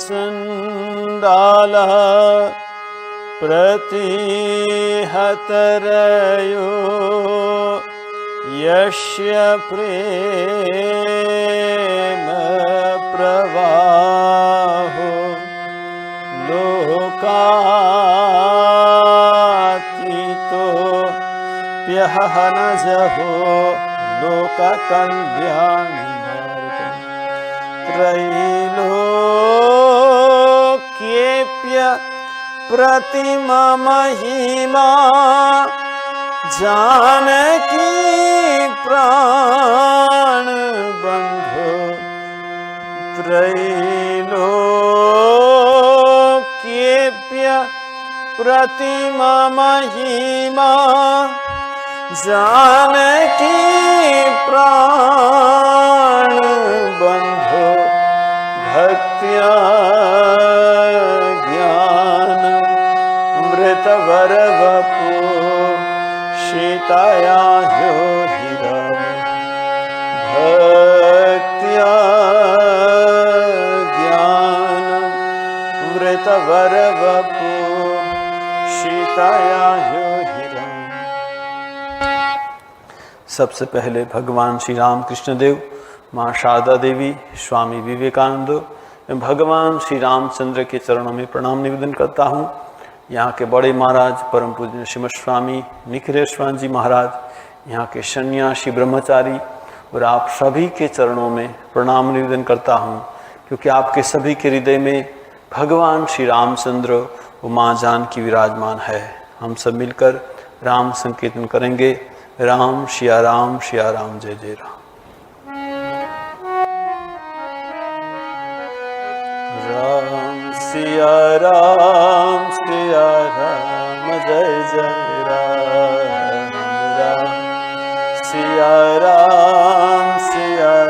चण्डालः प्रतिहतरयो यस्य प्रेम प्रवाहो लोकातीतो प्यहनजहो लोककल्याणी त्रैलोक्येऽप्य प्रतिमा महिमा जानकी प्राण बंधु त्रैलोक्येऽप्य प्रतिमा महिमा जानकी प्राण बंधु भक्त्या ज्ञान मृतवर वपु सीताया ह्योहिरम भक्त्या ज्ञान मृतवर वपु सीताया ह्योहिरम। सबसे पहले भगवान श्री रामकृष्ण देव, माँ शारदा देवी, स्वामी विवेकानंद एवं भगवान श्री रामचंद्र के चरणों में प्रणाम निवेदन करता हूँ। यहाँ के बड़े महाराज परम पूज्य श्रीमद स्वामी निखिलेश्वर जी महाराज, यहाँ के सन्यासी ब्रह्मचारी और आप सभी के चरणों में प्रणाम निवेदन करता हूँ, क्योंकि आपके सभी के हृदय में भगवान श्री रामचंद्र और माँ जानकी विराजमान है। हम सब मिलकर राम संकीर्तन करेंगे। राम सिया राम, जय जय राम। राम सिया राम, जय जय राम। राम सिया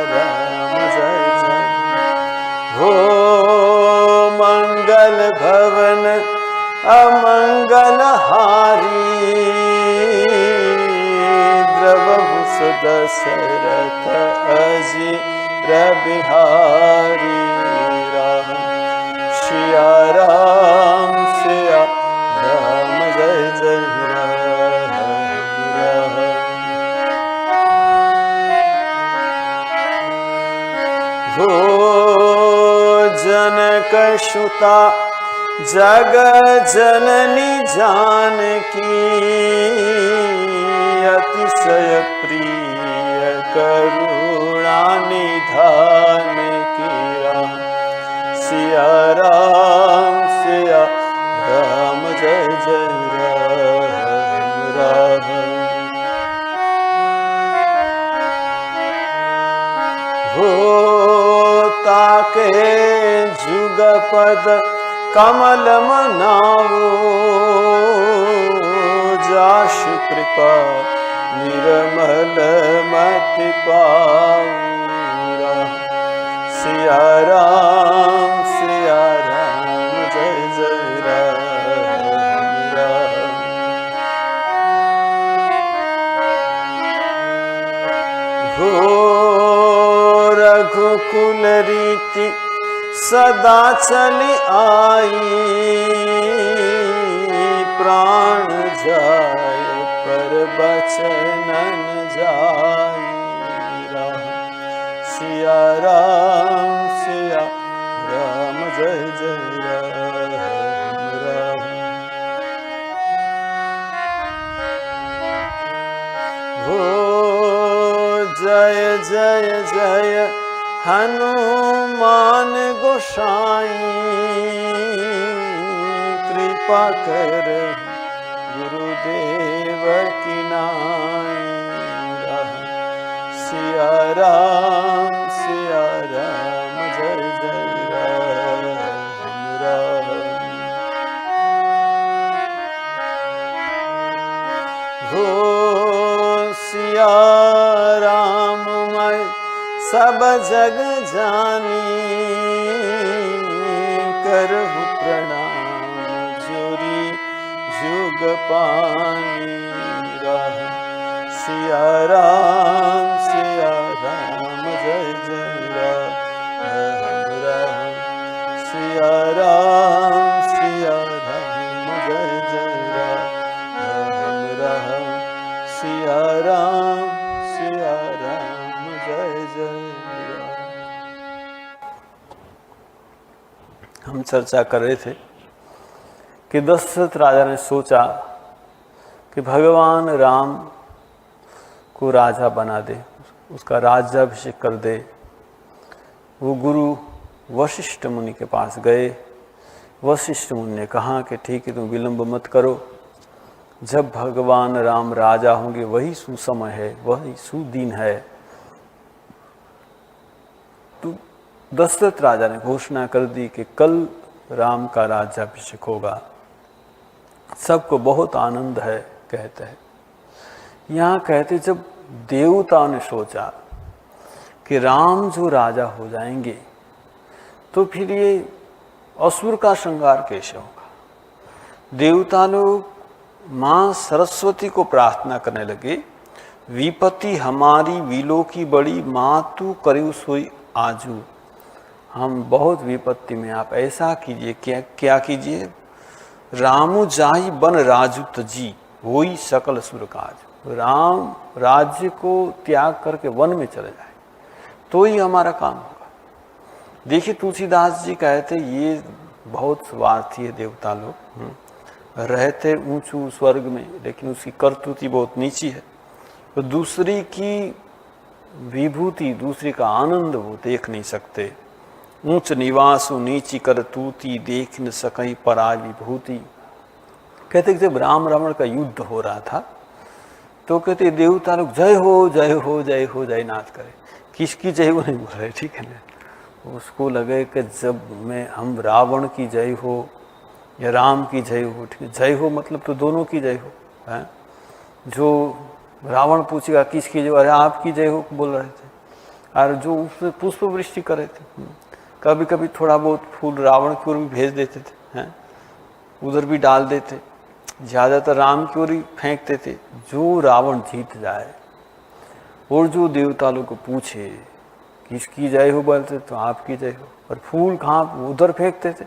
राम, जय जय। हो मंगल भवन अमंगल हारी, दशरथ अजीर बिहारी। राम सिया राम, जय जय राम। हो जनक सुता जग जननी जानकी, अतिशय प्रिय करुणा निधान की। राम सिया राम, जय जय राम। हो ताके जुगपद कमल मनावो, जाशु कृपा निर्मल मति पाऊ। सिया राम, जय जय राम। हो रघुकुल रीति सदा चली आई, प्राण जाय पर बचन न जाई। राम सिया राम, जय जय राम। हो जय जय जय हनुमान गोसाई, कृपा कर गुरुदेव की नाई। सिया राम, जय जय राम। हो सिया राम मैं सब जग जानी, करहु प्रणाम जोरी जुग पानी। राम सिया राम, जय जय राम। हम चर्चा कर रहे थे कि दशरथ राजा ने सोचा कि भगवान राम को राजा बना दे, उसका राज्याभिषेक कर दे। वो गुरु वशिष्ठ मुनि के पास गए। वशिष्ठ मुनि ने कहा कि ठीक है, तुम विलंब मत करो, जब भगवान राम राजा होंगे वही सुसमय है, वही सुदिन है। तो दशरथ राजा ने घोषणा कर दी कि कल राम का राज्याभिषेक होगा। सबको बहुत आनंद है, कहते हैं। यहाँ कहते जब देवताओं ने सोचा कि राम जो राजा हो जाएंगे तो फिर ये असुर का संहार कैसे होगा। देवता लोग माँ सरस्वती को प्रार्थना करने लगे, विपत्ति हमारी विलो की बड़ी, माँ तू करियो सोई आजू। हम बहुत विपत्ति में, आप ऐसा कीजिए। क्या कीजिए? रामु जाहि बन राजू तजी, होई सकल सुर काज। राम राज्य को त्याग करके वन में चले जाए तो ही हमारा काम होगा। देखिए तुलसीदास जी कहते ये बहुत स्वार्थी है देवता लोग, रहते ऊंचू स्वर्ग में लेकिन उसकी करतुति बहुत नीची है। तो दूसरी की विभूति, दूसरी का आनंद वो देख नहीं सकते। ऊंच निवासु नीची करतूती, देख न सकई पराय विभूति। कहते जब राम रावण का युद्ध हो रहा था तो कहते देवता लोग जय हो जय हो जय हो जय नाथ करे। किसकी जय हो नहीं बोल रहे, ठीक है ना। उसको लगे कि जब मैं हम रावण की जय हो या राम की जय हो, ठीक है। जय हो मतलब तो दोनों की जय हो है। जो रावण पूछेगा किसकी जय हो, अरे आपकी जय हो बोल रहे थे। और जो उसमें पुष्प वृष्टि कर रहे थे, कभी कभी थोड़ा बहुत फूल रावण की ओर भी भेज देते थे, हैं उधर भी डाल देते, ज़्यादातर राम की ओर ही फेंकते थे, जो रावण जीत जाए। और जो देवता लोग को पूछे किसकी जय हो बोलते तो आपकी जय हो, और फूल कहाँ उधर फेंकते थे।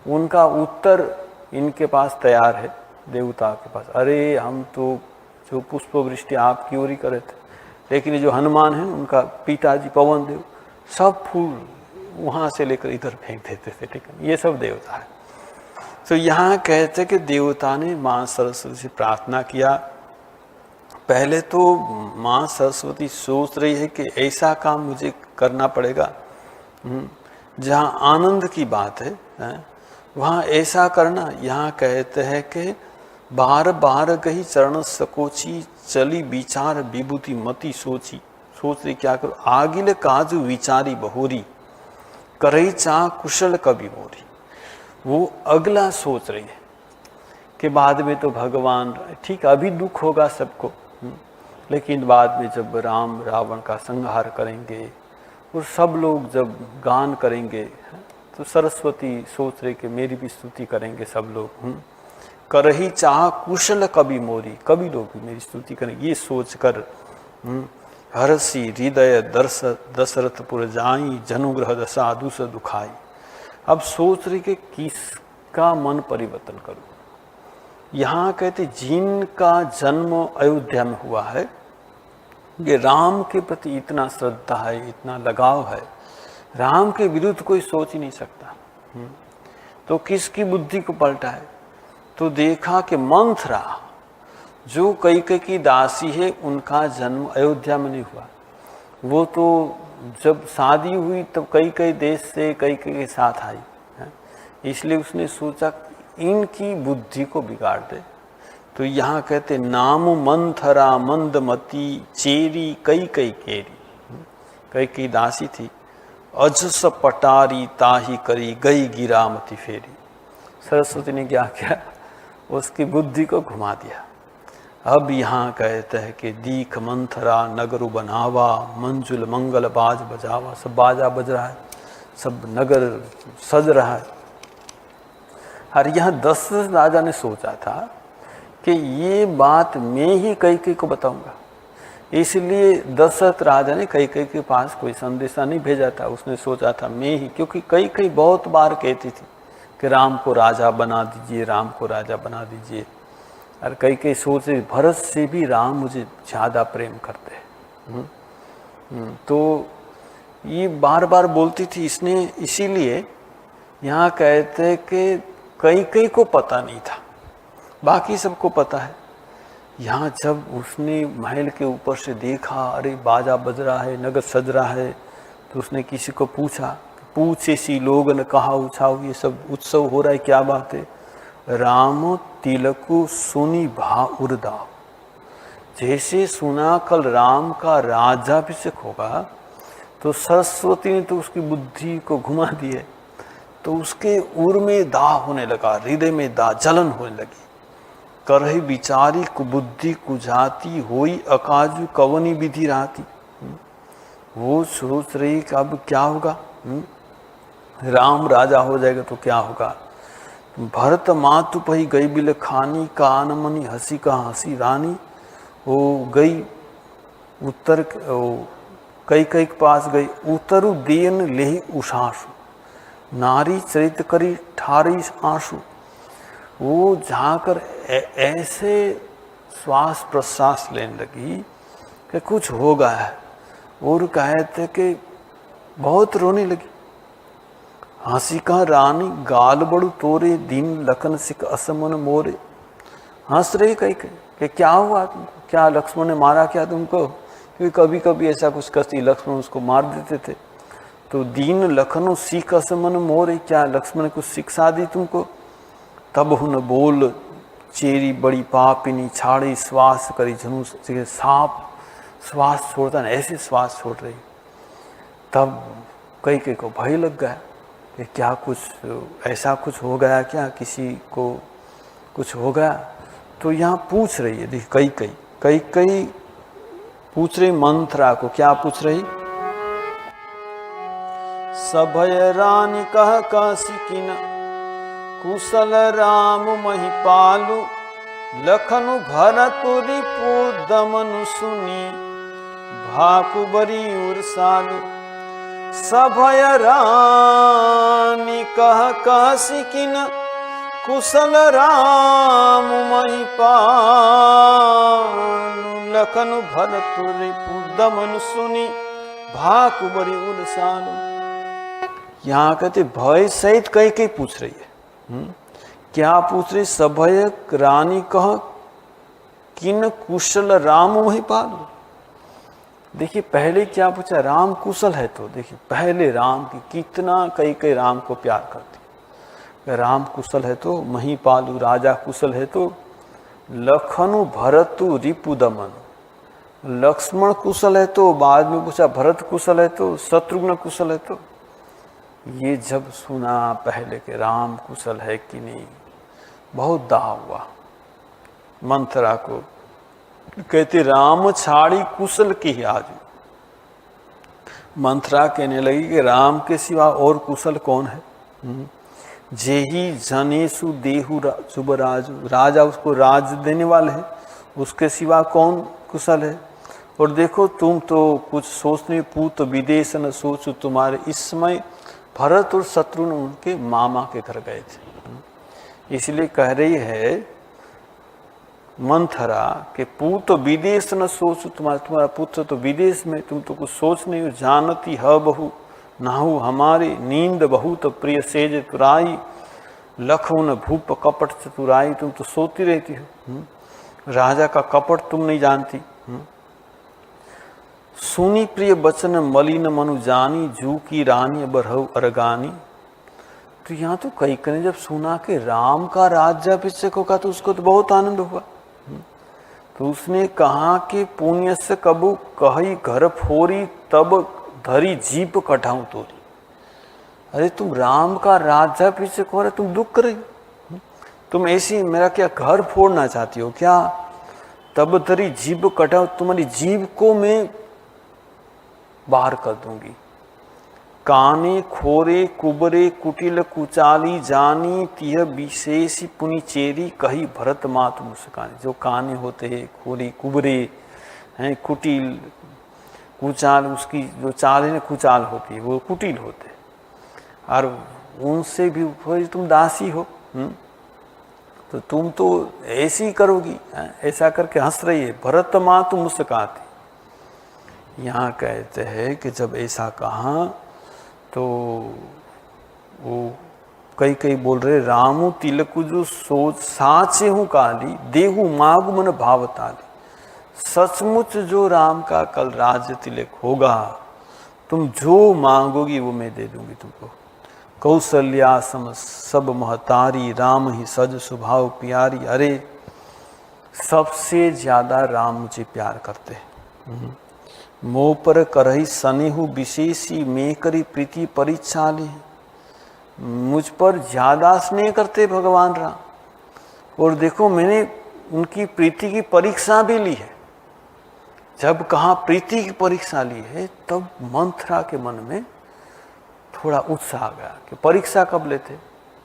उनका उत्तर इनके पास तैयार है, देवता के पास, अरे हम तो जो पुष्प वृष्टि आपकी ओर ही करे थे, लेकिन जो हनुमान है उनका पिताजी पवन देव सब फूल वहाँ से लेकर इधर फेंक देते थे, ठीक है। ये सब देवता है। तो यहाँ कहते कि देवता ने माँ सरस्वती से प्रार्थना किया। पहले तो माँ सरस्वती सोच रही है कि ऐसा काम मुझे करना पड़ेगा जहाँ आनंद की बात है, वहाँ ऐसा करना। यहाँ कहते हैं कि बार बार गही चरण सकोची, चली विचार विभूति मति सोची। सोच रही क्या करो, आगिल काजू विचारी बहोरी, करई चाह कुशल कवि मोरी। वो अगला सोच रही है कि बाद में तो भगवान, ठीक अभी दुख होगा सबको, लेकिन बाद में जब राम रावण का संहार करेंगे और सब लोग जब गान करेंगे तो सरस्वती सोच रहे कि मेरी भी स्तुति करेंगे सब लोग। करही चाह कुशल कवि मोरी, कवि लोग भी मेरी स्तुति करेंगे। ये सोचकर हरसी हृदय दशरथपुर जाई, जनुग्रह दशा दुस दुखाई। अब सोच रही कि किसका मन परिवर्तन करूं। यहाँ कहते जिनका जन्म अयोध्या में हुआ है, ये राम के प्रति इतना श्रद्धा है, इतना लगाव है, राम के विरुद्ध कोई सोच ही नहीं सकता। तो किसकी बुद्धि को पलटा है, तो देखा कि मंथरा जो कैकेयी की दासी है, उनका जन्म अयोध्या में नहीं हुआ। वो तो जब शादी हुई तब कैकेयी देश से कैकेयी के साथ आई है, इसलिए उसने सोचा इनकी बुद्धि को बिगाड़ दे। तो यहाँ कहते नाम मंथरा मंदमती, चेरी कैकेयी केरी। कैकेयी दासी थी, अजस पटारी ताही करी, गई गिरामती फेरी। सरस्वती ने क्या किया, उसकी बुद्धि को घुमा दिया। अब यहाँ कहते हैं कि दीख मंथरा नगरु बनावा, मंजुल मंगल बाज बजावा। सब बाजा बज रहा है, सब नगर सज रहा है। और यहाँ दशरथ राजा ने सोचा था कि ये बात मैं ही कैकेयी को बताऊंगा, इसलिए दशरथ राजा ने कैकेयी के पास कोई संदेशा नहीं भेजा था। उसने सोचा था मैं ही, क्योंकि कैकेयी बहुत बार कहती थी कि राम को राजा बना दीजिए, राम को राजा बना दीजिए। और कैकेयी सोच रही भरत से भी राम मुझे ज़्यादा प्रेम करते हैं। तो ये बार बार बोलती थी। इसने इसीलिए यहाँ कहते कि कई को पता नहीं था, बाकी सबको पता है। यहाँ जब उसने महल के ऊपर से देखा, अरे बाजा बज रहा है, नगर सज रहा है, तो उसने किसी को पूछा, पूछे सी लोग ने कहा उछाओ, ये सब उत्सव हो रहा है, क्या बात है? राम तिलकु सुनी भा उर्दाव। जैसे सुना कल राम का राज्याभिषेक होगा, तो सरस्वती ने तो उसकी बुद्धि को घुमा दिए, तो उसके उर में दाह होने लगा, हृदय में दाह, जलन होने लगी। करही विचारी कुबुद्धि कुजाती, होई अकाजु कवनी विधि रहती। वो सोच रही कि अब क्या होगा, राम राजा हो जाएगा तो क्या होगा। भरत मातु पही गई बिल खानी, कान मनी हंसी का हंसी रानी। वो गई उत्तर, कई के पास गई, उतरु देन लेहि उषासु, नारी चरित करी ठारी आंसू। वो जाकर ऐसे श्वास प्रश्वास लेने लगी कि कुछ हो गया है, और कहते कि बहुत रोने लगी। हंसी का रानी गाल बड़ू तोरे, दीन लखन सिख असमन मोरे। हंस रही कई कि क्या हुआ तुमको, क्या लक्ष्मण ने मारा क्या तुमको? क्योंकि कभी कभी ऐसा कुछ करती, लक्ष्मण उसको मार देते थे। तो दीन लखनो सीख असमन मोरे, क्या लक्ष्मण ने कुछ शिक्षा दी तुमको? तब हुन बोल चेरी बड़ी पापिनी, छाड़ी श्वास करी झनुस। सांप श्वास छोड़ता ना, ऐसे श्वास छोड़ रही। तब कई को भय लग गया कि क्या कुछ ऐसा कुछ हो गया क्या, किसी को कुछ हो गया। तो यहाँ पूछ रही है, देखिए कई पूछ रही मंथरा को, क्या पूछ रही? सभय रानी कह कासिकिन, कुशल राम महिपालु। लखनु भरत रिपु दमनु सुनी, भाकुबरी उर्सालु। सभय रानी कह कासिकिन, कुशल राम महिपालु। लखनु भरत रिपु दमनु सुनी, भाकुबरी उर्सालु। यहाँ कहते भय सहित कई पूछ रही है। क्या पूछ रही? सभय रानी कह किन, कुशल राम महिपालु। देखिए पहले क्या पूछा, राम कुशल है तो। देखिए पहले राम की कितना कई राम को प्यार करती। राम कुशल है तो, महिपालु राजा कुशल है तो। लखनु भरतु रिपु दमन, लक्ष्मण कुशल है तो। बाद में पूछा भरत कुशल है तो, शत्रुघ्न कुशल है तो। ये जब सुना पहले के राम कुशल है कि नहीं, बहुत दाह हुआ मंथरा को। कहते राम छाड़ी कुशल की ही आजू। मंथरा कहने लगी कि राम के सिवा और कुशल कौन है? जेही जनेसु देहु जुबराजु, राजा उसको राज देने वाले हैं, उसके सिवा कौन कुशल है? और देखो तुम तो कुछ सोचने, पूत विदेश न सोचो तुम्हारे। इस समय भरत और शत्रुघ्न उनके मामा के घर गए थे, इसलिए कह रही है मंथरा के पूत विदेश न सोचो तुम्हारा पुत्र तो विदेश में, तुम तो कुछ सोच नहीं हो। जानती ह बहु नाहु हमारी, नींद बहुत प्रिय सेज तुराई। लखन भूप कपट चतुराई, तुम तो सोती रहती हो। राजा का कपट तुम नहीं जानती। सुनी प्रिय बचन मलिन मनु जानी, जू की रानी बरहु अरगानी। तो यहाँ तो कई ने जब सुना कि राम का राज्याभिषेक होगा तो उसको तो बहुत आनंद हुआ। तो उसने कहा कि पुण्य से कबू कही घर फोरी, तब धरी जीप कटाऊं तोरी। अरे तुम राम का राज्याभिषेक हो रहा, तुम दुख कर रही हो, तुम ऐसी मेरा क्या घर फोड़ना चाहती हो क्या? तब धरी जीभ कटाऊं, तुम्हारी जीभ को मैं बाहर कर दूंगी। काने खोरे कुबरे कुटिल कुचाली जानी, तिह विशेष पुनि चेरी कही भरत मात मुस्कानी। जो काने होते हैं खोरे कुबरे हैं, कुटिल कुचाल, उसकी जो चाल है ना कुचाल होती है, वो कुटिल होते हैं। और उनसे भी तुम दासी हो, तो तुम तो ऐसी करोगी, ऐसा करके हंस रही है। भरत मात मुस्काती। यहाँ कहते हैं कि जब ऐसा कहा तो वो कई कई बोल रहे रामू तिलक जो सोच साचे हूँ काली देहू मागु मन भावताली। सचमुच जो राम का कल राज्य तिलक होगा, तुम जो मांगोगी वो मैं दे दूंगी तुमको। कौशल्या सम सब महतारी, राम ही सज स्वभाव प्यारी। अरे सबसे ज्यादा राम मुझे प्यार करते हैं। मोह पर करही सनेहु विशेषी, मैं करी प्रीति परीक्षा ले। मुझ पर ज्यादा स्नेह करते भगवान राम। और देखो मैंने उनकी प्रीति की परीक्षा भी ली है। जब कहा प्रीति की परीक्षा ली है, तब मंथरा के मन में थोड़ा उत्साह आ गया कि परीक्षा कब लेते,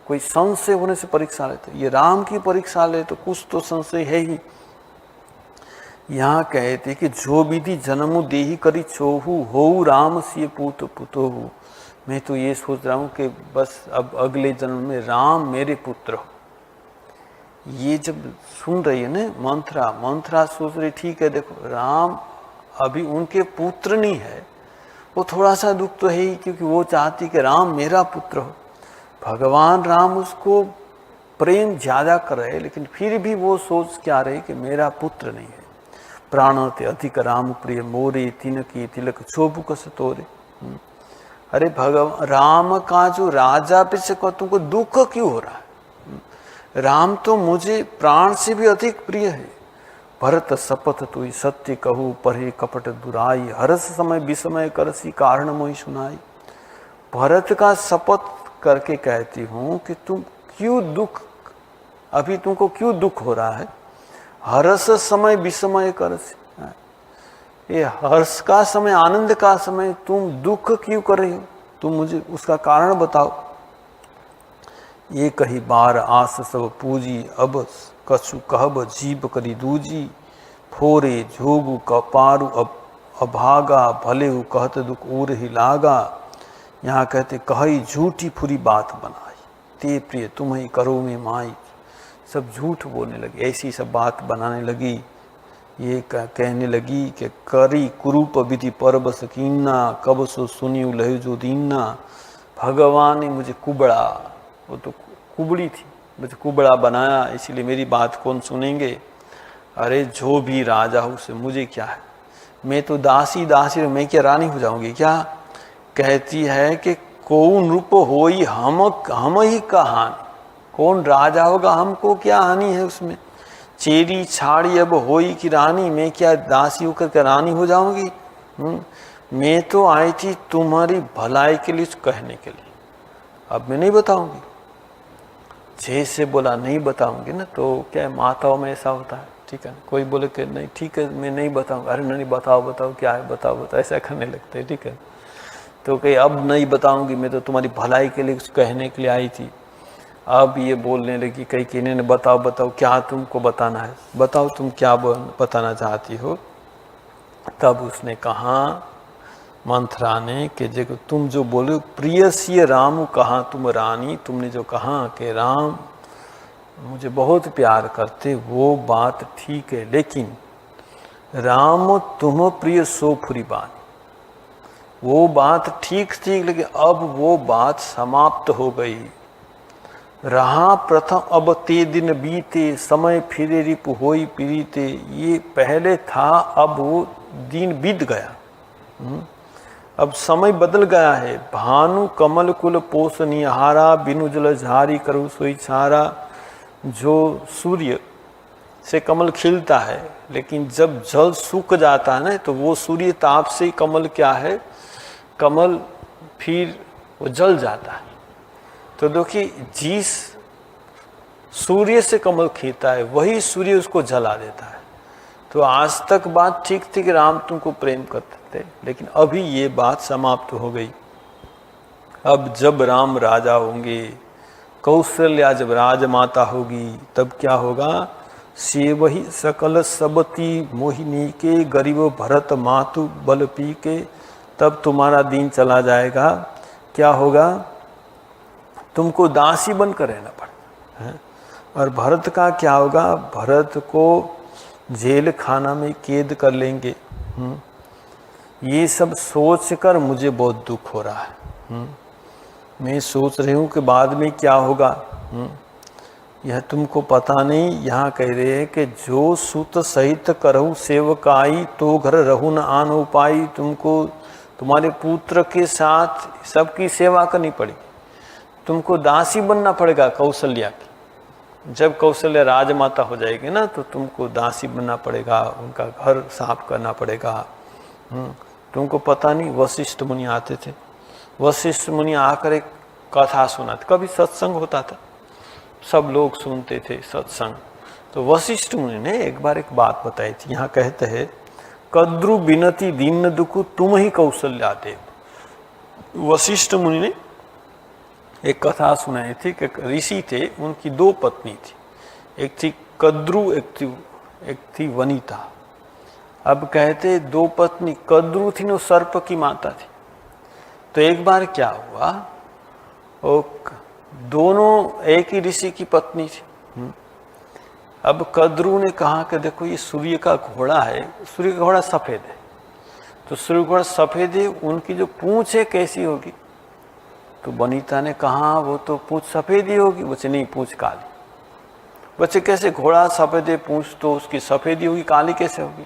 कोई संशय होने से परीक्षा लेते, ये राम की परीक्षा ले तो कुछ तो संशय है ही। यहाँ कहते कि जो विधि जन्मु देही करी छोहू, हो राम सिय पूत पुतोहू। मैं तो ये सोच रहा हूँ कि बस अब अगले जन्म में राम मेरे पुत्र हो। ये जब सुन रही है ना मंथरा सोच रही ठीक है, देखो राम अभी उनके पुत्र नहीं है, वो थोड़ा सा दुख तो है ही, क्योंकि वो चाहती कि राम मेरा पुत्र हो। भगवान राम उसको प्रेम ज्यादा कर रहे, लेकिन फिर भी वो सोच क्या रही कि मेरा पुत्र नहीं है। प्राण ते अधिक राम प्रिय मोरे, तिनकी तिलक शोभु कस तोरे। अरे भगवान राम का जो राजा पे से तुमको दुख क्यों हो रहा है? राम तो मुझे प्राण से भी अधिक प्रिय है। भरत शपथ तुई सत्य कहू, पढ़े कपट दुराई, हरस समय विस्मय करसी, कारण मोहि सुनाई। भरत का शपथ करके कहती हूँ कि तुम क्यों दुख, अभी तुमको क्यों दुख हो रहा है? हरस समय विस्मय करसी, ये हर्ष का समय, आनंद का समय, तुम दुख क्यों कर रही हो? तुम मुझे उसका कारण बताओ। ये कही बार आस सब पूजी, अब कछु कहब जीव करी दूजी। फोरे जोगु कपारु अब अभागा, भले हु कहत दुख उर ही लागा। यहाँ कहते कही झूठी फुरी बात बनाई, ते प्रिय तुम ही करो में माई। सब झूठ बोलने लगी, ऐसी सब बात बनाने लगी। ये कहने लगी कि करी कुरूप विधि परबस कीना, कब सो सुनी लहु जो दीना। भगवान ने मुझे कुबड़ा, वो तो कुबड़ी थी, मुझे कुबड़ा बनाया, इसीलिए मेरी बात कौन सुनेंगे। अरे जो भी राजा हो उसे मुझे क्या है, मैं तो दासी मैं क्या रानी हो जाऊंगी क्या? कहती है कि कौन रूप होई हम ही का हानि। कौन राजा होगा, हमको क्या हानि है उसमें? चेरी छाड़ी अब होई की रानी, मैं क्या दासी होकर के रानी हो जाऊंगी? मैं तो आई थी तुम्हारी भलाई के लिए कहने के लिए, अब मैं नहीं बताऊंगी। जैसे बोला नहीं बताऊंगी ना, तो क्या माताओं में ऐसा होता है, ठीक है, कोई बोले कि नहीं ठीक है मैं नहीं बताऊंगा, अरे नहीं बताओ क्या है, बताओ ऐसा करने लगते हैं, ठीक है। तो कहीं अब नहीं बताऊंगी, मैं तो तुम्हारी भलाई के लिए कुछ कहने के लिए आई थी। अब ये बोलने लगी, कहीं किन्हीं ने बताओ क्या तुमको बताना है, बताओ तुम क्या बताना चाहती हो। तब उसने कहा मंथरा ने कि देखो तुम जो बोले प्रियसिय राम कहा तुम रानी, तुमने जो कहा कि राम मुझे बहुत प्यार करते, वो बात ठीक है, लेकिन राम तुम प्रिय सो फुरी बानी, वो बात ठीक थी, लेकिन अब वो बात समाप्त हो गई। रहा प्रथम अब ते दिन बीते, समय फिरे रिपु होई पीड़िते। ये पहले था, अब वो दिन बीत गया, अब समय बदल गया है। भानु कमल कुल पोष निहारा, बिनु जल झारी करू सोई छारा। जो सूर्य से कमल खिलता है, लेकिन जब जल सूख जाता है ना, तो वो सूर्य ताप से कमल क्या है, कमल फिर वो जल जाता है। तो देखिए जिस सूर्य से कमल खींचता है, वही सूर्य उसको जला देता है। तो आज तक बात ठीक थी कि राम तुमको प्रेम करते थे, लेकिन अभी ये बात समाप्त हो गई। अब जब राम राजा होंगे, कौशल्या जब राजमाता होगी, तब क्या होगा, से वही सकल सबती मोहिनी के, गरीब भरत मातु बल पी के। तब तुम्हारा दिन चला जाएगा। क्या होगा, तुमको दासी बनकर रहना पड़ेगा है? और भरत का क्या होगा, भरत को जेल खाना में कैद कर लेंगे। ये सब सोचकर मुझे बहुत दुख हो रहा है। मैं सोच रही हूँ कि बाद में क्या होगा। यह तुमको पता नहीं। यहाँ कह रहे हैं कि जो सुत सहित करहु सेवकाई तो घर रहु न आन उपाई। तुमको तुम्हारे पुत्र के साथ सबकी सेवा करनी पड़ेगी, तुमको दासी बनना पड़ेगा कौशल्या की। जब कौशल्या राजमाता हो जाएगी ना तो तुमको दासी बनना पड़ेगा, उनका घर साफ करना पड़ेगा। तुमको पता नहीं वशिष्ठ मुनि आते थे, वशिष्ठ मुनि आकर एक कथा सुनाते, कभी सत्संग होता था, सब लोग सुनते थे सत्संग। तो वशिष्ठ मुनि ने एक बार एक बात बताई थी। यहाँ कहते हैं कद्रु बिनती दीन दुखु तुम ही कौशल्या देव। वशिष्ठ मुनि ने एक कथा सुनाई थी कि ऋषि थे, उनकी दो पत्नी थी, एक थी कद्रु एक थी वनिता। अब कहते दो पत्नी, कद्रु थी न सर्प की माता थी। तो एक बार क्या हुआ, वो दोनों एक ही ऋषि की पत्नी थी। अब कद्रु ने कहा कि देखो ये सूर्य का घोड़ा है, सूर्य का घोड़ा सफेद है, तो सूर्य का घोड़ा सफेद है, उनकी जो पूंछ है कैसी होगी। तो वनिता ने कहा वो तो पूंछ सफेद ही होगी। बच्चे नहीं, पूंछ काली। बच्चे कैसे, घोड़ा सफेद है, पूंछ तो उसकी सफेद ही होगी, काली कैसे होगी।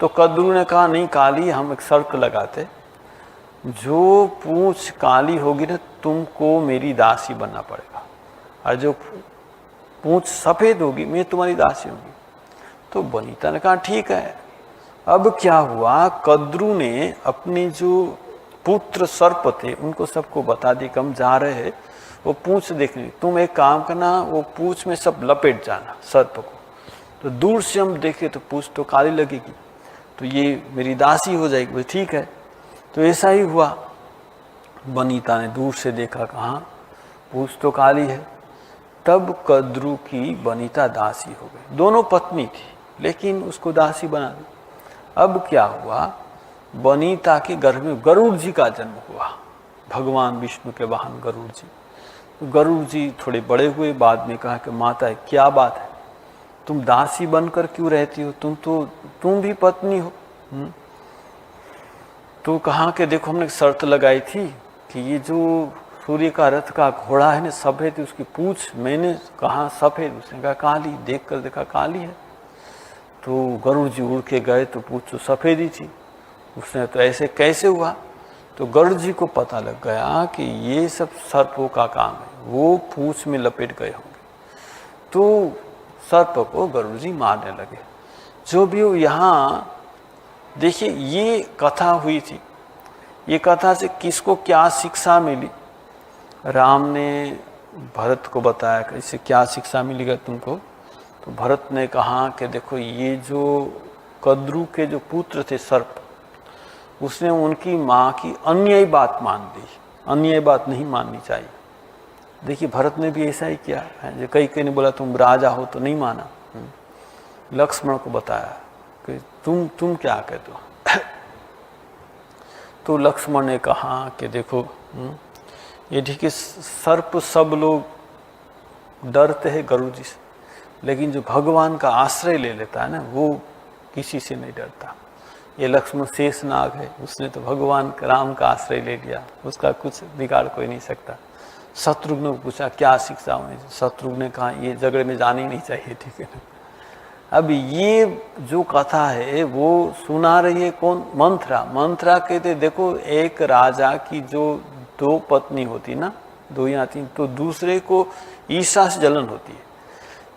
तो कद्रु ने कहा नहीं काली, हम एक शर्त लगाते, जो पूंछ काली होगी ना तुमको मेरी दासी बनना पड़ेगा, और जो पूंछ सफेद होगी मैं तुम्हारी दासी होगी। तो वनिता ने कहा ठीक है। अब क्या हुआ, कद्रु ने अपने जो पुत्र सर्प थे उनको सबको बता दिया कि हम जा रहे हैं वो पूंछ देखने, तुम एक काम करना, वो पूंछ में सब लपेट जाना सर्प को, तो दूर से हम देखे तो पूंछ तो काली लगेगी, तो ये मेरी दासी हो जाएगी। बोले ठीक है। तो ऐसा ही हुआ, वनिता ने दूर से देखा, कहाँ पूंछ तो काली है। तब कद्रु की वनिता दासी हो गई। दोनों पत्नी थी लेकिन उसको दासी बना दी। अब क्या हुआ, वनिता के गर्भ में गरुड़ जी का जन्म हुआ, भगवान विष्णु के वाहन गरुड़ जी। गरुड़ जी थोड़े बड़े हुए, बाद में कहा कि माता क्या बात है, तुम दासी बनकर क्यों रहती हो, तुम भी पत्नी हो। तो कहा कि देखो हमने शर्त लगाई थी कि ये जो सूर्य का रथ का घोड़ा है ना सफेद, उसकी पूंछ, मैंने कहा सफेद, उसने कहा काली, देख कर देखा काली है। तो गरुड़ जी उड़ के गए तो पूंछ तो सफेद ही थी। उसने तो ऐसे कैसे हुआ। तो गरुड़ जी को पता लग गया कि ये सब सर्पों का काम है, वो पूंछ में लपेट गए होंगे। तो सर्प को गरुड़ जी मारने लगे। जो भी हो, यहाँ देखिए ये कथा हुई थी, ये कथा से किसको क्या शिक्षा मिली। राम ने भरत को बताया कि इससे क्या शिक्षा मिलेगा तुमको। तो भरत ने कहा कि देखो ये जो कद्रु के जो पुत्र थे सर्प, उसने उनकी माँ की अन्यायी बात मान दी, अन्यायी बात नहीं माननी चाहिए। देखिए भरत ने भी ऐसा ही किया है, जो कई ने बोला तुम राजा हो तो नहीं माना। लक्ष्मण को बताया कि तुम क्या कहते हो। तो लक्ष्मण ने कहा कि देखो ये ठीक है, सर्प सब लोग डरते हैं गरुड़ जी से, लेकिन जो भगवान का आश्रय ले लेता है ना वो किसी से नहीं डरता। ये लक्ष्मण शेषनाग है, उसने तो भगवान राम का आश्रय ले लिया, उसका कुछ बिगाड़ कोई नहीं सकता। शत्रुघ्न को पूछा क्या शिक्षा होनी, शत्रुघ्न ने कहा ये झगड़े में जाना ही नहीं चाहिए, ठीक है ना। अब ये जो कथा है वो सुना रही है कौन, मंथरा। मंथरा कहते देखो एक राजा की जो दो पत्नी होती ना, दो या तीन, तो दूसरे को ईर्ष्या से जलन होती है।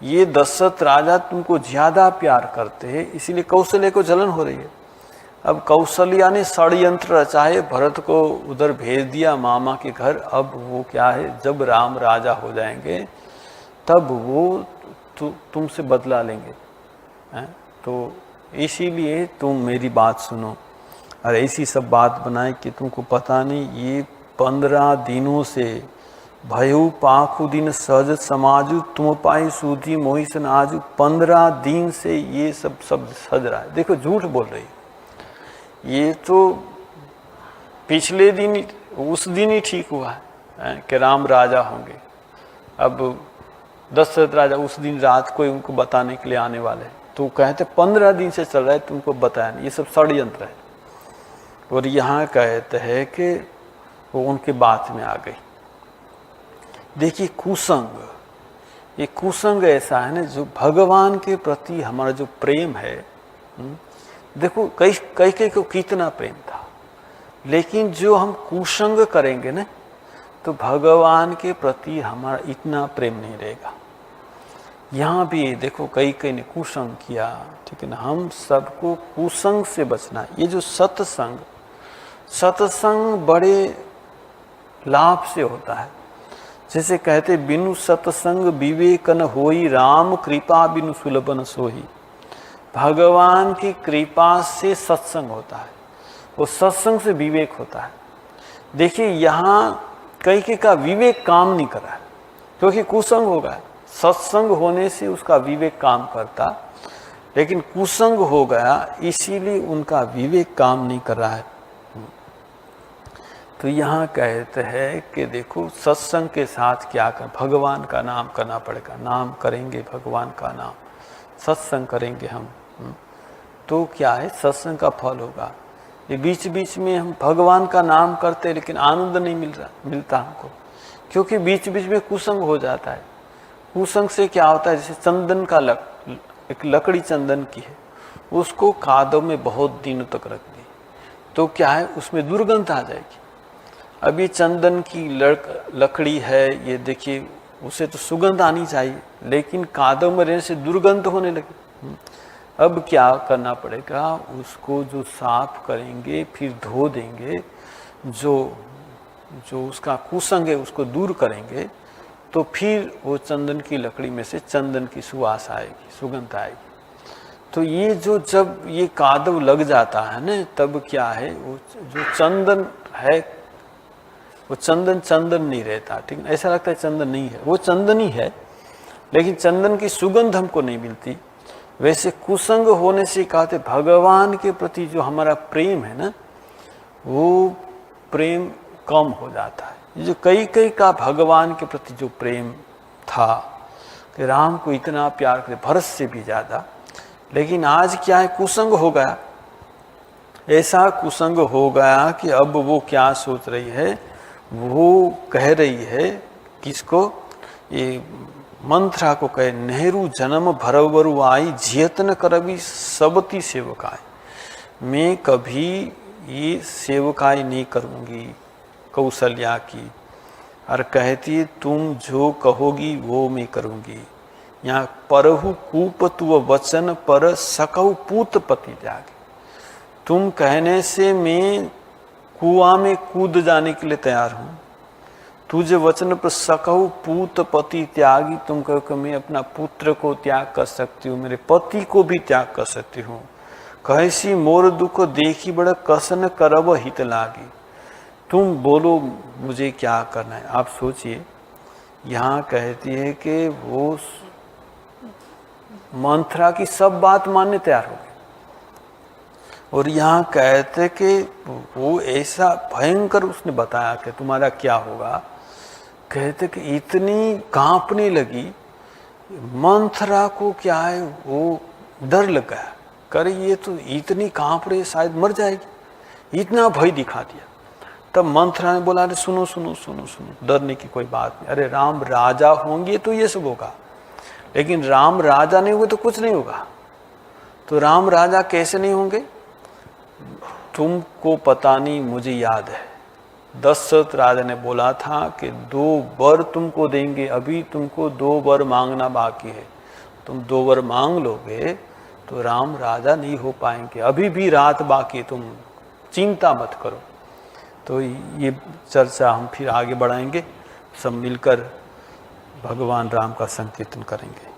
ये दशरथ राजा तुमको ज्यादा प्यार करते हैं, इसीलिए कौशल्या को जलन हो रही है। अब कौशल्या ने षड्यंत्र रचा है, भरत को उधर भेज दिया मामा के घर। अब वो क्या है, जब राम राजा हो जाएंगे तब वो तुमसे बदला लेंगे, हैं? तो इसीलिए तुम मेरी बात सुनो। और ऐसी सब बात बनाए कि तुमको पता नहीं, ये 15 दिनों से भयु पाखु दिन सहज समाजु तुम पाई सूधी मोहिसन आजू। 15 दिन से ये सब सज रहा है। देखो झूठ बोल रही, ये तो पिछले दिन उस दिन ही ठीक हुआ है कि राम राजा होंगे। अब दशरथ राजा उस दिन रात को उनको बताने के लिए आने वाले, तो कहते 15 दिन से चल रहा है तुमको बताया नहीं, ये सब षड्यंत्र है। और यहाँ कहते हैं कि वो उनके बात में आ गई, देखिए कुसंग, ये कुसंग ऐसा है ना जो भगवान के प्रति हमारा जो प्रेम है, देखो कई कई कई को कितना प्रेम था, लेकिन जो हम कुसंग करेंगे ना तो भगवान के प्रति हमारा इतना प्रेम नहीं रहेगा। यहाँ भी देखो कई कई ने कुसंग किया, ठीक है ना। हम सबको कुसंग से बचना है। ये जो सत्संग, सत्संग बड़े लाभ से होता है। जैसे कहते बिनु सत्संग विवेक न होई, राम कृपा बिनु सुलभ न सोई। भगवान की कृपा से सत्संग होता है, वो सत्संग से विवेक होता है। देखिए यहाँ कई का विवेक काम नहीं कर रहा है क्योंकि कुसंग हो गया। सत्संग होने से उसका विवेक काम करता, लेकिन कुसंग हो गया इसीलिए उनका विवेक काम नहीं कर रहा है। तो यहाँ कहते हैं कि देखो सत्संग के साथ क्या कर, भगवान का नाम करना पड़ेगा। नाम करेंगे भगवान का नाम, सत्संग करेंगे हम, तो क्या है सत्संग का फल होगा। ये बीच बीच में हम भगवान का नाम करते हैं लेकिन आनंद नहीं मिलता हमको, क्योंकि बीच बीच में कुसंग हो जाता है। कुसंग से क्या होता है, जैसे चंदन का एक लकड़ी चंदन की है, उसको कादव में बहुत दिनों तक रख दी तो क्या है उसमें दुर्गंध आ जाएगी। अब ये चंदन की लकड़ी है, ये देखिए उसे तो सुगंध आनी चाहिए, लेकिन कादव में रहने से दुर्गंध होने लगी। अब क्या करना पड़ेगा, उसको जो साफ करेंगे फिर धो देंगे, जो उसका कुसंग है उसको दूर करेंगे, तो फिर वो चंदन की लकड़ी में से चंदन की सुवास आएगी, सुगंध आएगी। तो ये जब ये कादव लग जाता है ना, तब क्या है वो जो चंदन है वो चंदन नहीं रहता, ठीक है। ऐसा लगता है चंदन नहीं है, वो चंदन ही है, लेकिन चंदन की सुगंध हमको नहीं मिलती। वैसे कुसंग होने से कहते भगवान के प्रति जो हमारा प्रेम है ना, वो प्रेम कम हो जाता है। जो कई का भगवान के प्रति जो प्रेम था कि राम को इतना प्यार करे, भरत से भी ज्यादा, लेकिन आज क्या है कुसंग हो गया। ऐसा कुसंग हो गया कि अब वो क्या सोच रही है, वो कह रही है किसको, ये मंत्रा को कहे, नेहरू जन्म भरवरु आई, जियतन करबी सबती सेवकाई। मैं कभी ये सेवकाई नहीं करूँगी कौशल्या की, और कहती है तुम जो कहोगी वो मैं करूँगी। यहाँ परहु कूप तुव वचन पर सकहु पूत पति त्यागी। तुम कहने से मैं कुआं में कूद जाने के लिए तैयार हूँ। तुझे वचन पर सकहु पूत पति त्यागी, तुम कहो कि मैं अपना पुत्र को त्याग कर सकती हूँ, मेरे पति को भी त्याग कर सकती हूँ। कहसी मोर दुख देखी बड़ा कसन करब हित लागी। तुम बोलो मुझे क्या करना है। आप सोचिए, यहाँ कहती है कि वो मंथरा की सब बात मानने तैयार हो गई, और यहाँ कहते कि वो ऐसा भयंकर उसने बताया कि तुम्हारा क्या होगा। कहते कि इतनी कांपने लगी मंथरा को, क्या है वो डर लग गया, करे ये तो इतनी कांप रही शायद मर जाएगी, इतना भय दिखा दिया। तब मंथरा ने बोला अरे सुनो सुनो सुनो सुनो, डरने की कोई बात नहीं, अरे राम राजा होंगे तो ये सब होगा, लेकिन राम राजा नहीं होंगे तो कुछ नहीं होगा। तो राम राजा कैसे नहीं होंगे, तुमको पता नहीं, मुझे याद है दशरथ राजा ने बोला था कि 2 वर तुमको देंगे, अभी तुमको 2 वर मांगना बाकी है, तुम 2 वर मांग लोगे तो राम राजा नहीं हो पाएंगे, अभी भी रात बाकी, तुम चिंता मत करो। तो ये चर्चा हम फिर आगे बढ़ाएंगे, सब मिलकर भगवान राम का संकीर्तन करेंगे।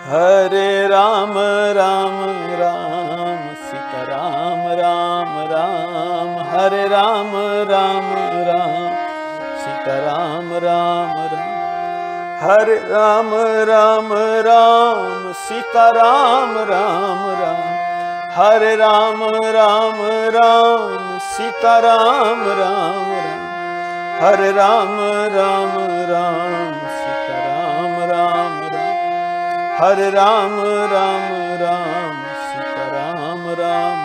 हरे राम राम राम सीता राम राम राम, हरे राम राम राम सीता राम राम राम, हरे राम राम राम सीता राम राम राम, हरे राम राम राम सीता राम राम राम, हरे राम राम राम सीता राम राम राम, हरे राम राम राम सीता राम राम,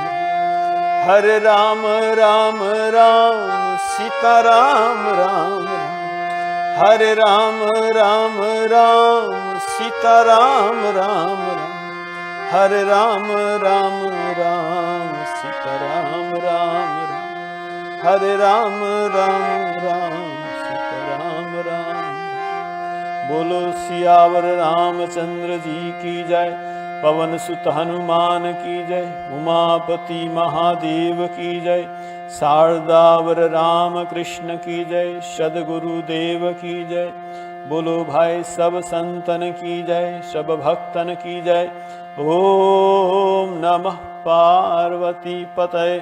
हरे राम राम राम सीताराम राम राम, हरे राम राम राम सीताराम राम राम, हरे राम राम राम सीताराम राम राम, हरे राम राम राम सीताराम राम। बोलो सियावर रामचंद्र जी की जय, पवन सुत हनुमान की जय, उमापति महादेव की जय, शारदावर राम कृष्ण की जय, सद्गुरुदेव की जय। बोलो भाई सब संतन की जय, सब भक्तन की जय। ओम नमः पार्वती पतये,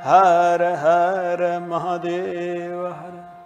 हर हर महादेव हर।